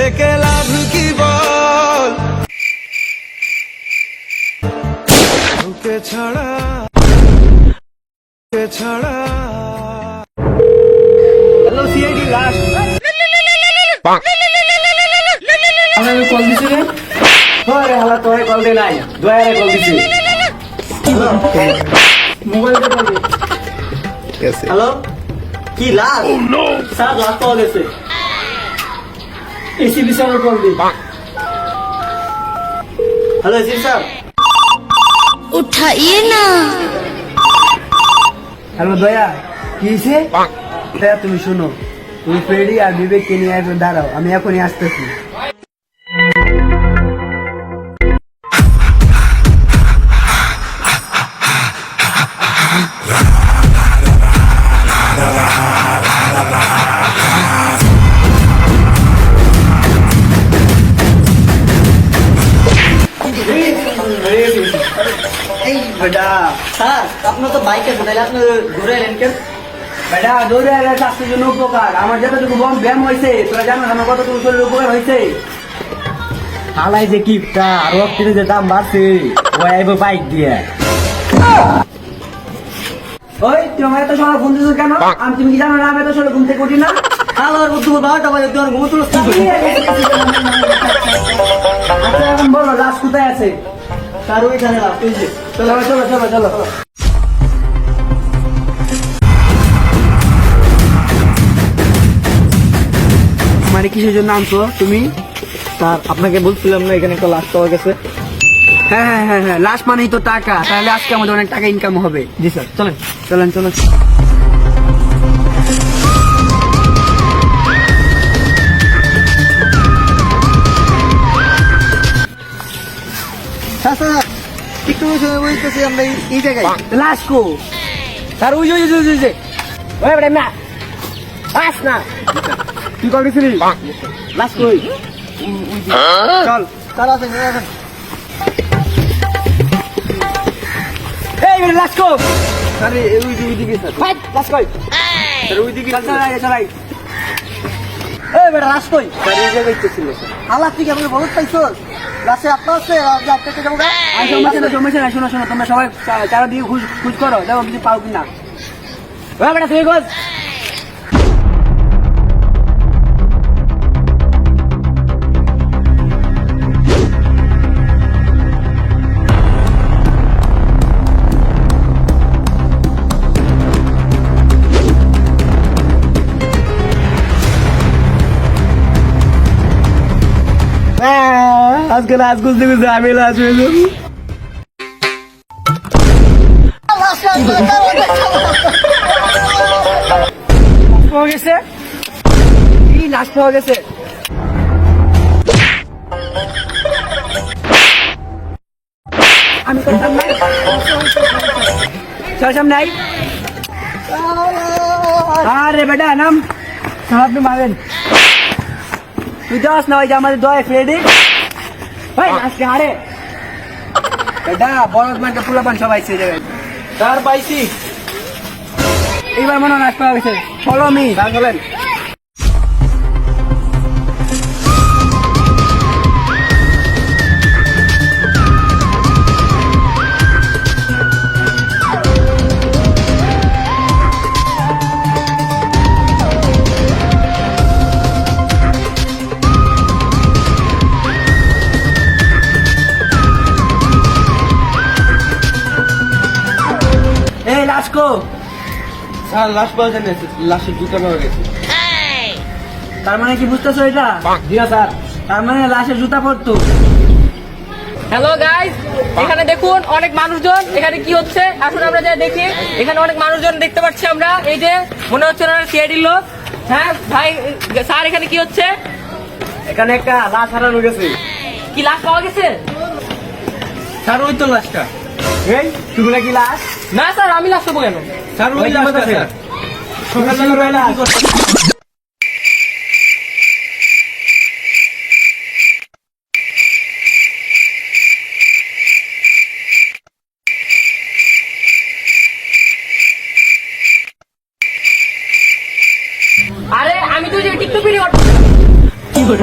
থেকে লাভ কি বল তোকে ছাড়া হ্যালো সিআইডি লাশ আমি কল দিছি রে আরে হালা তোরে কল দে নাই দয়ারে কল দিছি মোবাইলটা কল দে कैसे হ্যালো কি লাশ স্যার লাশ পাওয়া গেছে এসিবি স্যারের কল দি হ্যালো এসিবি স্যার उठाइए ना। হ্যালো দয়া কি হয়েছে দয়া তুমি শোনো তুমি ফ্রেডি আর বিবেককে নিয়ে একটু দাঁড়াও আমি এখনই আসতেছি এই বেটা স্যার আপনার তো বাইকে তাহলে আপনি ঘুরে এলেন কেন? বেটা দৌড়ে গেলে স্বাস্থ্যের জন্য উপকার আমার যতটুকু ব্যায়াম হয়েছে তোরা জানো আমার কতটুকু শরীর উপকার হয়েছে হালাই যে কিপটা আর রক্তের যে দাম বাড়ছে ওই আইবো বাইক দিয়ে। ওই তুই আমার এত সময় ফোন দিছিস কেন আমি তুমি কি জানো না আমি এত সময় ঘুম থেকে উঠি না আমার দুপুর 12টা বাজে তোমার ঘুমো তুলো আচ্ছা এখন বলো লাশ কোথায় আছে স্যার ওইখানে লাভ পেয়েছে। চলো চলো চলো চলো মানে কিসের জন্য আনছো তুমি স্যার আপনাকে বলছিলাম না এখানে একটা লাশ পাওয়া গেছে। হ্যাঁ হ্যাঁ হ্যাঁ হ্যাঁ লাশ মানেই তো টাকা তাহলে আজকে আমাদের অনেক টাকা ইনকাম হবে জি স্যার চলেন। চলেন চলেন স্যার স্যার একটু সময় বলতেছি আমরা এই জায়গায়। লাশ কো স্যার ওই ওই ওই ওই ওই বেটা না আস না কি করছিলি লাশ কই চল স্যার আসেন আসেন। এই বেটা লাশ কো আরে ওই দিকে স্যার ভাই লাশ কই স্যার ওই দিকে চল চল চলাই এই বেটা লাশ কই? স্যার এই জায়গায় ছিল আল্লাহ তুই কেমন বহুত পাইছো লাশে আপনার আছে আপনাকে যাবো গা? আর সমস্যা নাই শোনো শোনো তোমরা সবাই চারিদিকে খুঁজ করো দেখো কিছু পাও কিনা ওই বেটা তুই খোঁজ আজকে লাশ খুঁজতে খুঁজতে আমি লাশ হয়ে যাবো পাওয়া গেছে কি লাশ পাওয়া গেছে আমি তো সামনে আই আরে বেটা নাম আপনি মারেন তুই যাস না ওই যে আমাদের দয় ফ্রেডি ভাই আজকে আরে বেটা বড় মানটা পুরো পান সবাই সে জায়গায় স্যার পাইছি। এইবার মনে হয় নাচ পাওয়া গেছে ফলো মি চলেন এই লাশ কো স্যার লাশ পাওয়া যায় না লাশের জুতা পাওয়া গেছে। তার মানে কি বুঝতেছো এটা জি না স্যার। তার মানে লাশের জুতা পরতো হ্যালো গাইস, এখানে দেখুন অনেক মানুষজন। এখানে কি হচ্ছে আসলে আমরা যা দেখি, এখানে অনেক মানুষজন দেখতে পাচ্ছি আমরা। এই যে মনে হচ্ছে ওনারা সিআইডির লোক। হ্যাঁ ভাই স্যার এখানে কি হচ্ছে? এখানে একটা লাশ হারানো গেছে। কি লাশ পাওয়া গেছে? স্যার ওই তো লাশটা। এই তুমি নাকি লাশ না স্যার, আমি লাশ পাবো কেন? স্যার ওই লাশটা স্যার। সকালবেলা লাশ আরে আমি তো যে টিকটক ভিডিও এই